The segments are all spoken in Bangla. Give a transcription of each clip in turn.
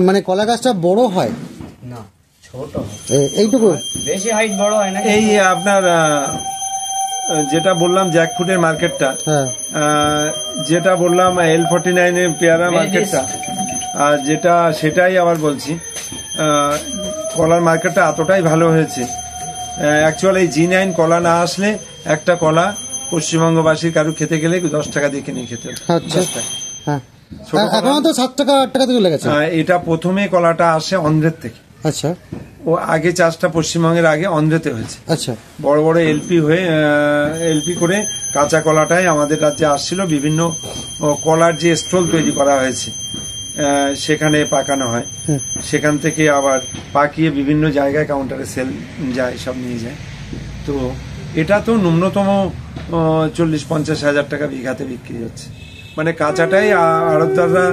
মানে কলা গাছটা বড় হয় না, ছোট এইটুকু, বেশি হাইট বড় হয় না। এই আপনার যেটা বললাম জ্যাকফ্রুটের মার্কেটটা, যেটা বললাম L49 এর পেয়ারা মার্কেটটা, আর যেটা সেটাই আবার বলছি, কলার মার্কেটটা এতটাই ভালো হয়েছে। অ্যাকচুয়ালি এই G9 কলা না আসলে একটা কলা পশ্চিমবঙ্গবাসীর কারু খেতে গেলে 10 টাকা দিয়ে কিনে খেতে হতো। এখন তো 7 টাকা 8 টাকা চলে গেছে। এটা প্রথমে কলাটা আসে অন্ধ্রের থেকে। আচ্ছা, ও আগে চাষটা পশ্চিমবঙ্গের আগে অন্ধ্রেতে হয়েছে। আচ্ছা, বড় বড় এলপি করে কাঁচা কলাটাই আমাদের রাজ্যে আসছিল। বিভিন্ন কলার যে স্টল তৈরি করা হয়েছে সেখানে পাকানো হয়, সেখান থেকে আবার পাকিয়ে বিভিন্ন জায়গায় কাউন্টারে সেল যায়, সব নিয়ে যায়। তো এটা তো ন্যূনতম 40-50 হাজার টাকা বিঘাতে বিক্রি হচ্ছে। মানে কাঁচাটাই আড়তদাররা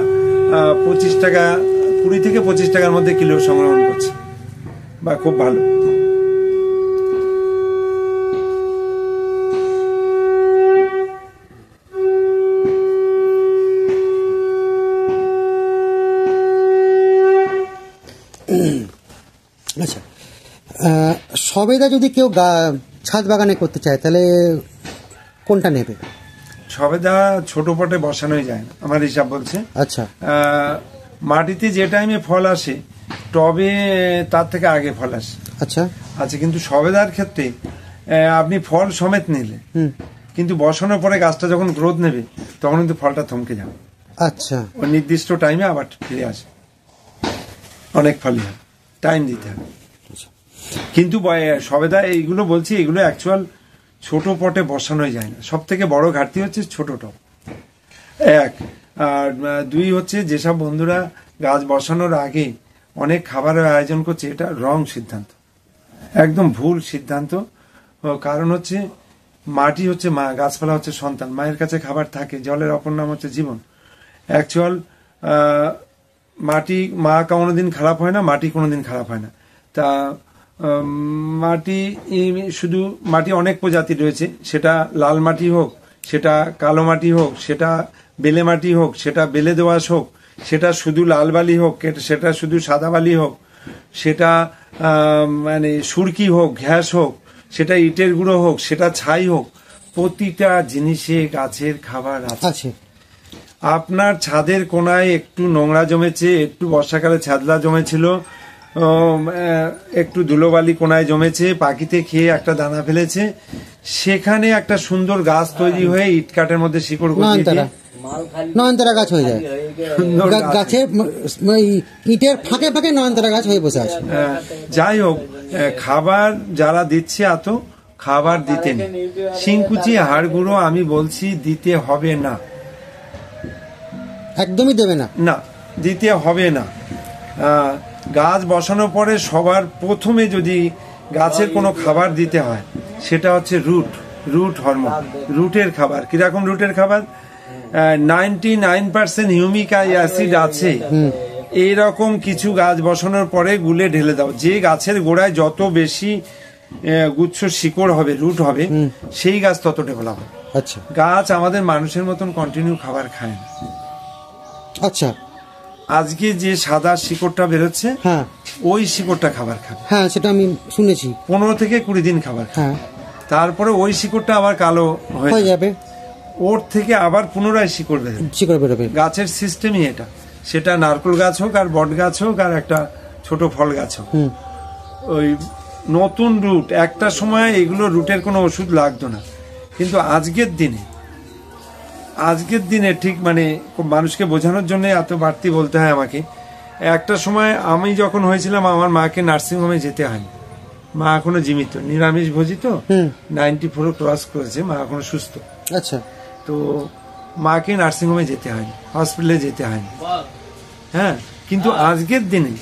25 টাকা, 20 থেকে 25 টাকার মধ্যে কিলো সংগ্রহণ করছে, বা খুব ভালো। আচ্ছা, সবেদা যদি কেউ ছাদ বাগানে করতে চায় তাহলে কোনটা নেবে? সবেদা ছোট পটে বসানোই যায় না, আমার হিসাব বলছে। আচ্ছা, মাটিতে যে টাইমে ফল আসে টবে তার থেকে আগে ফল আসে। আচ্ছা আচ্ছা, কিন্তু সবেদার ক্ষেত্রে আপনি ফল সমেত নিলে, কিন্তু বসানোর পরে গাছটা যখন গ্রোথ নেবে তখন কিন্তু ফলটা থমকে যাবে। আচ্ছা, ওই নির্দিষ্ট টাইমে আবার ফিরে আসে, অনেক ফলই হয়, টাইম দিতে হবে। কিন্তু সবেদা এইগুলো বলছি, এগুলো অ্যাকচুয়াল ছোট পটে বসানোই যায় না। সব থেকে বড় ঘাটতি হচ্ছে ছোট টব, এক। আর দুই হচ্ছে, যেসব বন্ধুরা গাছ বসানোর আগে অনেক খাবারের আয়োজন করছে, এটা রং সিদ্ধান্ত, একদম ভুল সিদ্ধান্ত। কারণ হচ্ছে মাটি হচ্ছে মা, গাছপালা হচ্ছে সন্তান, মায়ের কাছে খাবার থাকে, জলের অপর নাম হচ্ছে জীবন। অ্যাকচুয়াল মাটি, মা কোনোদিন খারাপ হয় না, মাটি কোনোদিন খারাপ হয় না। তা মাটি শুধু মাটি অনেক প্রজাতি রয়েছে, সেটা লাল মাটি হোক, সেটা কালো মাটি হোক, সেটা বেলে মাটি হোক, সেটা বেলে দোআঁশ হোক, সেটা শুধু লাল বালি হোক, সেটা শুধু সাদা বালি হোক, সেটা মানে সুরকি হোক, ঘ্যাস হোক, সেটা ইটের গুঁড়ো হোক, সেটা ছাই হোক, প্রতিটা জিনিসে গাছের খাবার আছে। আপনার ছাদের কোনায় একটু নোংরা জমেছে, একটু বর্ষাকালে ছাদলা জমেছিল, একটু ধুলোবালি কোনায় জমেছে, পাখিতে খেয়ে একটা দানা ফেলেছে, সেখানে একটা সুন্দর গাছ তৈরি হয়ে ইটকাটের মধ্যে শিকড় গজিয়ে নয়নতারা গাছ হয়ে যায়। গাছে ইটের ফাঁকে ফাঁকে নয়নতারা গাছ হয়ে বসে আছে। যাই হোক, খাবার যারা দিচ্ছে এত খাবার দিতে নেই। শিংকুচি হাড় গুঁড়ো আমি বলছি দিতে হবে না, একদমই দেবে না, না দিতে হবে না। গাছ বসানোর পরে সবার প্রথমে যদি গাছের কোনো খাবার দিতে হয়, সেটা হচ্ছে রুট হরমোন, রুটের খাবার। কিরকম রুটের খাবার? 99% হিউমিক অ্যাসিড আছে, এইরকম কিছু গাছ বসানোর পরে গুলে ঢেলে দাও। যে গাছের গোড়ায় যত বেশি গুচ্ছ শিকড় হবে, রুট হবে, সেই গাছ তত ডেভেলপ হবে। আচ্ছা, গাছ আমাদের মানুষের মতন কন্টিনিউ খাবার খায় না। আচ্ছা, আজকে যে সাদা শিকড়টা বেরোচ্ছে, হ্যাঁ, ওই শিকড়টা খাবার খাবে। হ্যাঁ, সেটা আমি শুনেছি। 15 থেকে 20 দিন খাবার, হ্যাঁ, তারপরে ওই শিকড়টা আবার কালো হয়ে যাবে, ওর থেকে আবার পুনরায় শিকড় বেরোবে। গাছের সিস্টেমই এটা, সেটা নারকেল গাছ হোক, আর বট গাছ হোক, আর একটা ছোট ফল গাছ হোক। ওই নতুন রুট, একটা সময় এগুলো রুটের কোনো ওষুধ লাগতো না, কিন্তু আজকের দিনে ঠিক মানে মানুষকে বোঝানোর জন্য এত বাড়তি বলতে হয় আমাকে। একটা সময় আমি যখন হয়েছিলাম, আমার মাকে নার্সিংহোমে যেতে হয়নি। মা এখনো জীবিত, নিরামিষ ভোজি, তো 94 ক্রস করেছে, মা এখনো সুস্থ। আচ্ছা, তো মাকে নার্সিংহোমে যেতে হয়নি, হসপিটালে যেতে হয়নি। হ্যাঁ, কিন্তু আজকের দিনে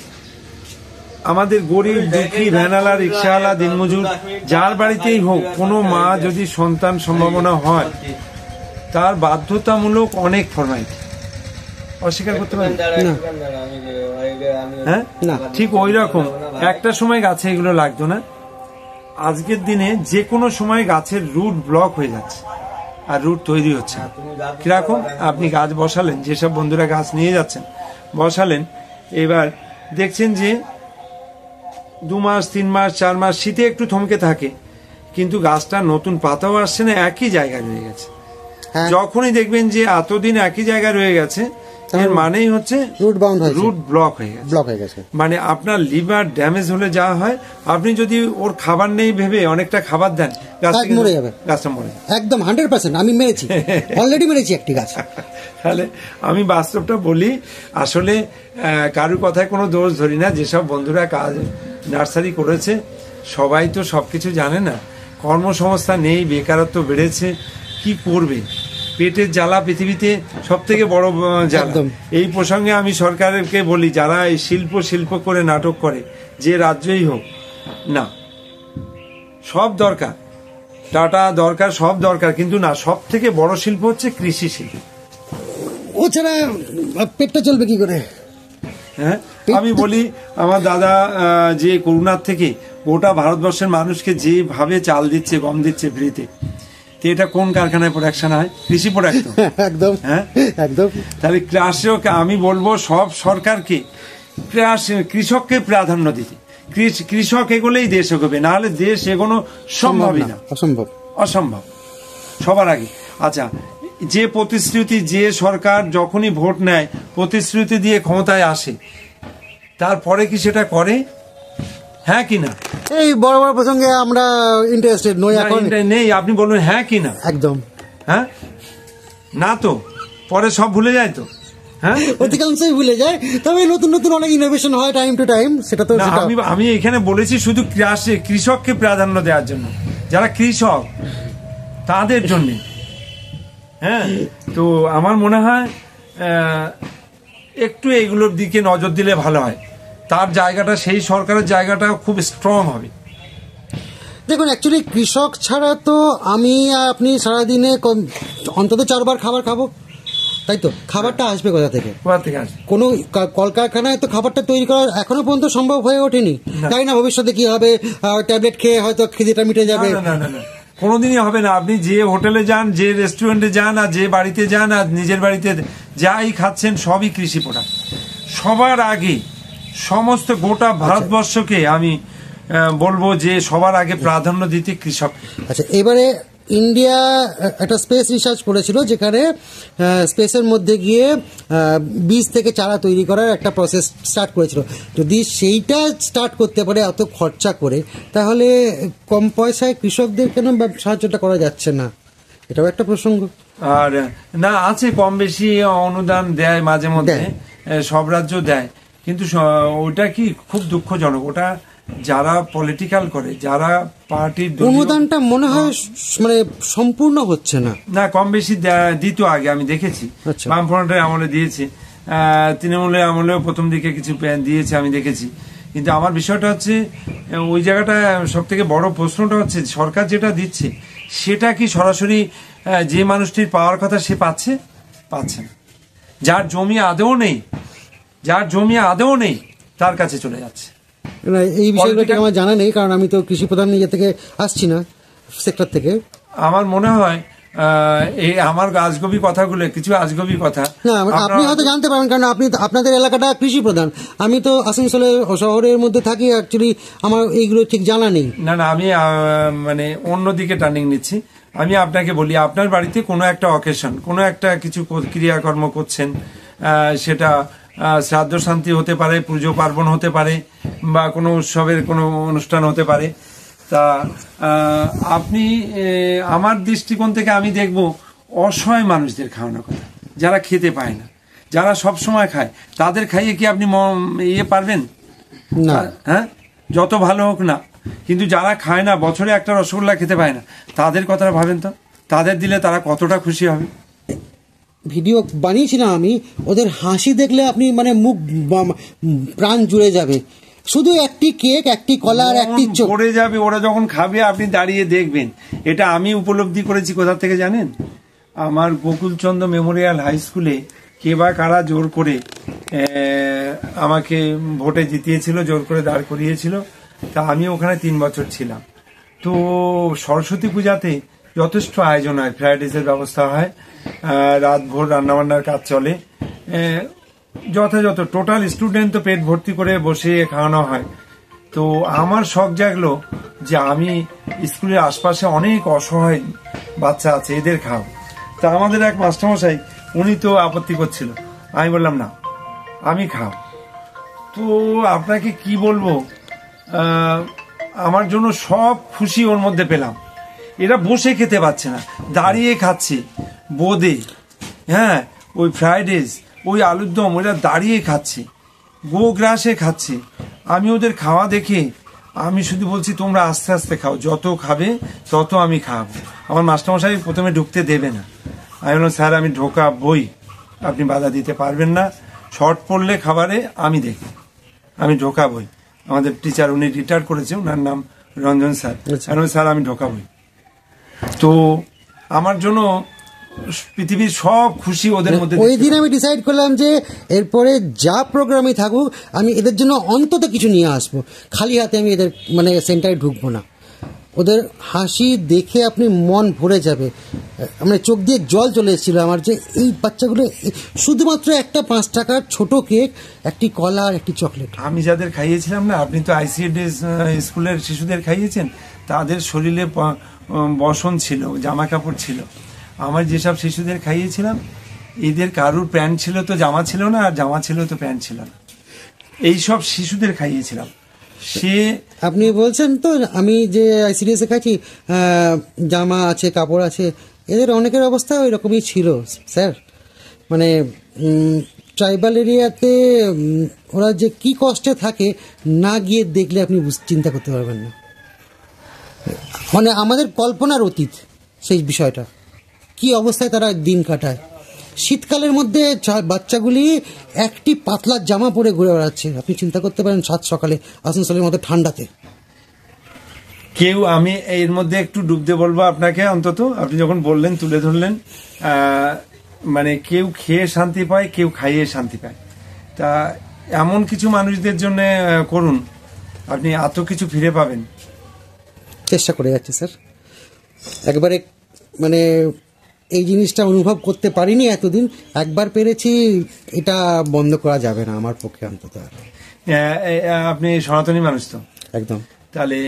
আমাদের গরিব দুঃখী ভ্যানালা, রিক্সাওয়ালা, দিনমজুর, যার বাড়িতেই হোক, কোনো মা যদি সন্তান সম্ভাবনা হয়, তার বাধ্যতামূলক অনেক ফরমাইটি, অস্বীকার করতে পারি হ্যাঁ না, ঠিক ওই রকম একটা সময় গাছে এগুলো লাগতো না। আজকের দিনে যে কোনো সময় গাছের রুট ব্লক হয়ে যাচ্ছে, আর রুট তৈরি হচ্ছে। কিরকম? আপনি গাছ বসালেন, যেসব বন্ধুরা গাছ নিয়ে যাচ্ছেন, বসালেন, এবার দেখছেন যে 2 মাস 3 মাস 4 মাস শীতে একটু থমকে থাকে, কিন্তু গাছটা নতুন পাতাও আসছে না, একই জায়গায় রয়ে গেছে। হ্যাঁ। যখনই দেখবেন যে এতদিন একই জায়গায় রয়ে গেছে, এর মানেই হচ্ছে রুট বাউন্ড হয়েছে, রুট ব্লক হয়ে গেছে। ব্লক হয়ে গেছে। মানে আপনার লিভার ড্যামেজ হলে যা হয়, আপনি যদি ওর খাবার নেই ভেবে অনেকটা খাবার দেন, গাছটা মরে যাবে, গাছটা মরে যাবে একদম 100%। আমি মেরেছি, অলরেডি মেরেছি একটি গাছ। তাহলে আমি বাস্তবটা বলি, আসলে কারোর কথায় কোনো দোষ ধরি না। যেসব বন্ধুরা কাজ নার্সারি করেছে সবাই তো সবকিছু জানে না, কর্মসংস্থান নেই, বেকারত্ব বেড়েছে, কি করবে? পেটের জ্বালা পৃথিবীতে সব থেকে বড় জ্বালা। একদম। এই প্রসঙ্গে আমি সরকারকে বলি, যারা এই শিল্প করে নাটক করে, যে রাজ্যই হোক না, সব দরকার, টাটা দরকার, সব দরকার, কিন্তু না, সব থেকে বড় শিল্প হচ্ছে কৃষি শিল্প। ও ছাড়া পেটটা চলবে কি করে? হ্যাঁ, আমি বলি আমার দাদা যে করোনার থেকে গোটা ভারতবর্ষের মানুষকে যেভাবে চাল দিচ্ছে, গম দিচ্ছে ফ্রিতে, তো এটা কোন কারখানায় প্রোডাকশন হয়? কৃষি প্রোডাক্ট। একদম, হ্যাঁ, একদম। তাহলে আমি বলবো সব সরকারকে কৃষককে প্রাধান্য দিতে। কৃষক এগোলেই দেশ এগোবে, না হলে দেশ এগোনো সম্ভবই না, অসম্ভব সবার আগে। আচ্ছা, যে প্রতিশ্রুতি, যে সরকার যখনই ভোট নেয় প্রতিশ্রুতি দিয়ে ক্ষমতায় আসে, তারপরে কি সেটা করে? হ্যাঁ কি না? এই বড় বড় প্রসঙ্গে আমরা ইন্টারেস্টেড নই এখন, নেই। আপনি বলুন হ্যাঁ কি না? একদম হ্যাঁ, না তো পরে সব ভুলে যায় তো। হ্যাঁ, অধিকাংশই ভুলে যায়, তবে নতুন নতুন অনেক ইনোভেশন হয় টাইম টু টাইম, সেটা তো। আমি এখানে বলেছি শুধু কৃষককে প্রাধান্য দেওয়ার জন্য, যারা কৃষক তাদের জন্য। হ্যাঁ, তো আমার মনে হয় একটু এইগুলোর দিকে নজর দিলে ভালো হয়, তার জায়গাটা, সেই সরকারের জায়গাটা খুব স্ট্রং হবে। দেখুন, অ্যাকচুয়ালি কৃষক ছাড়া তো আমি আপনি সারাদিনে অন্তত 4 বার খাবার খাবো, তাই তো? খাবারটা আসবে কোথা থেকে? কোনো কলকারখানায় তো খাবারটা তৈরি করা এখনো পর্যন্ত সম্ভব হয়ে ওঠেনি। তাই না, ভবিষ্যতে কি হবে? ট্যাবলেট খেয়ে হয়তো খিদেটা মিটে যাবে। না, কোনোদিনই হবে না। আপনি যে হোটেলে যান, যে রেস্টুরেন্টে যান, আর যে বাড়িতে যান, আর নিজের বাড়িতে যাই খাচ্ছেন, সবই কৃষি প্রোডাক্ট। সবার আগে সমস্ত গোটা ভারতবর্ষকে আমি বলবো যে সবার আগে প্রাধান্য দিতে কৃষক। আচ্ছা, এবারে ইন্ডিয়া একটা স্পেস রিসার্চ করেছিল, যেখানে স্পেসের মধ্যে গিয়ে বীজ থেকে চারা তৈরি করার একটা প্রসেস স্টার্ট করেছিল। যদি সেইটা স্টার্ট করতে পারে এত খরচা করে, তাহলে কম পয়সায় কৃষকদের কেন সাহায্যটা করা যাচ্ছে না? এটাও একটা প্রসঙ্গ। আর না, আছে কম বেশি অনুদান দেয় মাঝে মধ্যে, সব রাজ্য দেয়, কিন্তু ওটা কি খুব দুঃখজনক। ওটা যারা পলিটিক্যাল করে, যারা পার্টির অনুদানটা মনে হয় মানে সম্পূর্ণ হচ্ছে না। না, কম বেশি দিত আগে, আমি দেখেছি। বামফ্রন্টের আমলে দিয়েছে, তৃণমূলের আমলেও প্রথম দিকে কিছু দিয়েছে, আমি দেখেছি। কিন্তু আমার বিষয়টা হচ্ছে, ওই জায়গাটা সব থেকে বড় প্রশ্নটা হচ্ছে, সরকার যেটা দিচ্ছে সেটা কি সরাসরি যে মানুষটির পাওয়ার কথা সে পাচ্ছে না। যার জমি আদৌ নেই তার কাছে চলে যাচ্ছে। এই বিষয়গুলো আমার জানা নেই, কারণ আমি তো কৃষি প্রধান ইয়ে থেকে আসছি না, সেক্টর থেকে। আমার মনে হয় আমার আজগবি কথাগুলো কিছু আজগবি কথা না, আপনি হয়তো জানতে পারেন, কারণ আপনাদের এলাকাটা কৃষি প্রধান। আমি তো আসানসোলে শহরের মধ্যে থাকি, অ্যাকচুয়ালি আমার এইগুলো ঠিক জানা নেই। না, আমি মানে অন্যদিকে টার্নিং নিচ্ছি। আমি আপনাকে বলি, আপনার বাড়িতে কোনো একটা অকেশন, কোনো একটা কিছু ক্রিয়াকর্ম করছেন, সেটা শ্রাদ্ধ শান্তি হতে পারে, পুজো পার্বণ হতে পারে, বা কোনো উৎসবের কোনো অনুষ্ঠান হতে পারে। তা আপনি, আমার দৃষ্টিকোণ থেকে আমি দেখব অসহায় মানুষদের খাওয়ানোর কথা, যারা খেতে পায় না, যারা সব সময় খায়, তাদের খাইয়ে কি আপনি পারবেন? না। হ্যাঁ, যত ভালো হোক না, কিন্তু যারা খায় না, বছরে একটা রসগোল্লা খেতে পায় না, তাদের কথাটা ভাবেন তো, তাদের দিলে তারা কতটা খুশি হবে। ভিডিও বানিয়েছিলাম আমি, ওদের হাসি দেখলে আপনি মানে মুখ প্রাণ জুড়ে যাবে। শুধু একটি কেক, একটি কলা আর একটি চোখ পড়ে যাবে, ওরা যখন খাবে আপনি দাঁড়িয়ে দেখবেন। এটা আমি উপলব্ধি করেছি কোথা থেকে জানেন? আমার গোকুলচন্দ্র মেমোরিয়াল হাই স্কুলে কে বা কারা জোর করে আমাকে ভোটে জিতিয়েছিল, জোর করে দাঁড় করিয়েছিল। তা আমি ওখানে 3 বছর ছিলাম। তো সরস্বতী পূজাতে যথেষ্ট আয়োজন হয়, ফ্রাইড রাইসের ব্যবস্থা হয়, রাত ভোর রান্নাবান্নার কাজ চলে। যথাযথ টোটাল স্টুডেন্ট তো পেট ভর্তি করে বসে খাওয়ানো হয়। তো আমার শখ জাগলো যে আমি স্কুলের আশপাশে অনেক অসহায় বাচ্চা আছে, এদের খাও। তা আমাদের এক মাস্টারমশাই উনি তো আপত্তি করছিল, আমি বললাম না আমি খাও। তো আপনাকে কি বলবো, আমার জন্য সব খুশি ওর মধ্যে পেলাম। এরা বসে খেতে পাচ্ছে না, দাঁড়িয়ে খাচ্ছে, বোঁদে, হ্যাঁ ওই ফ্রাইড রাইস, ওই আলুর দম, ওরা দাঁড়িয়ে খাচ্ছে, গো গ্রাসে খাচ্ছে। আমি ওদের খাওয়া দেখে আমি শুধু বলছি তোমরা আস্তে আস্তে খাও, যত খাবে তত আমি খাওয়াবো। আমার মাস্টারমশাই প্রথমে ঢুকতে দেবে না। আমি বললাম স্যার আমি ঢোকাবই, আপনি বাধা দিতে পারবেন না, শর্ট পড়লে খাবারে আমি দেখি, আমি ঢোকাবই। আমাদের টিচার উনি রিটায়ার করেছে, ওনার নাম রঞ্জন স্যার। স্যার আমি ঢোকাবই। তো আমার জন্য পৃথিবীর সব খুশি ওদের মধ্যে। ওই দিন আমি ডিসাইড করলাম যে এরপরে যা প্রোগ্রামে থাকুক আমি এদের জন্য অন্তত কিছু নিয়ে আসবো, খালি হাতে আমি এদের মানে সেন্টারে ঢুকবো না। ওদের হাসি দেখে আপনি মন ভরে যাবে, মানে চোখ দিয়ে জল চলে এসেছিল আমার, যে এই বাচ্চাগুলো শুধুমাত্র একটা 5 টাকার ছোট কেক, একটি কলা আর একটি চকলেট। আমি যাদের খাইয়েছিলাম না, আপনি তো আইসিডিএস স্কুলের শিশুদের খাইয়েছেন, তাদের শরীরে বসন ছিল, জামা কাপড় ছিল। আমার যেসব শিশুদের খাইয়েছিলাম এদের কারুর প্যান্ট ছিল তো জামা ছিল না, আর জামা ছিল তো প্যান্ট ছিল না, এইসব শিশুদের খাইয়েছিলাম। সে আপনি বলছেন তো আমি যে আইসিডিএসে খাচ্ছি, জামা আছে, কাপড় আছে, এদের অনেকের অবস্থা ওই রকমই ছিল স্যার। মানে ট্রাইবাল এরিয়াতে ওরা যে কি কষ্টে থাকে না গিয়ে দেখলে আপনি চিন্তা করতে পারবেন না। মানে আমাদের কল্পনার অতীত সেই বিষয়টা, কি অবস্থায় তারা দিন কাটায়। শীতকালের মধ্যে বাচ্চাগুলি একটি পাতলা জামা পরে ঘুরে বেড়াচ্ছে, আপনি চিন্তা করতে পারেন সাত সকালে আসানসোলের মতো ঠান্ডাতে। কেউ, আমি এর মধ্যে একটু ডুবতে বলবো আপনাকে, অন্তত আপনি যখন বললেন, তুলে ধরলেন, মানে কেউ খেয়ে শান্তি পায়, কেউ খাইয়ে শান্তি পায়। তা এমন কিছু মানুষদের জন্য করুন, আপনি এত কিছু ফিরে পাবেন। চেষ্টা করে যাচ্ছি স্যার, একবারে মানে এই জিনিসটা অনুভব করতে পারিনি এতদিন, একবার পেরেছি, এটা বন্ধ করা যাবে না আমার পক্ষে অন্তত। আপনি সনাতনী মানুষ তো? একদম। তাহলে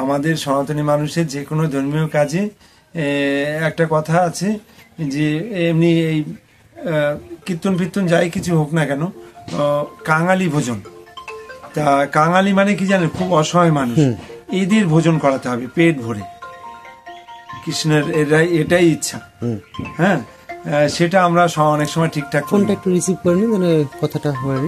আমাদের সনাতনী মানুষের যে কোনো ধর্মীয় কাজে একটা কথা আছে যে এমনি এই কীর্তন ফীর্তন যাই কিছু হোক না কেন, কাঙালি ভোজন। তা কাঙালি মানে কি জানেন, খুব অসহায় মানুষ, এদের ভোজন করাতে হবে পেট ভরে। কৃষ্ণের এটাই ইচ্ছা। হ্যাঁ, সেটা আমরা অনেক সময় ঠিকঠাক। ফোনটা একটু রিসিভ করে নিন, কথাটা হয়।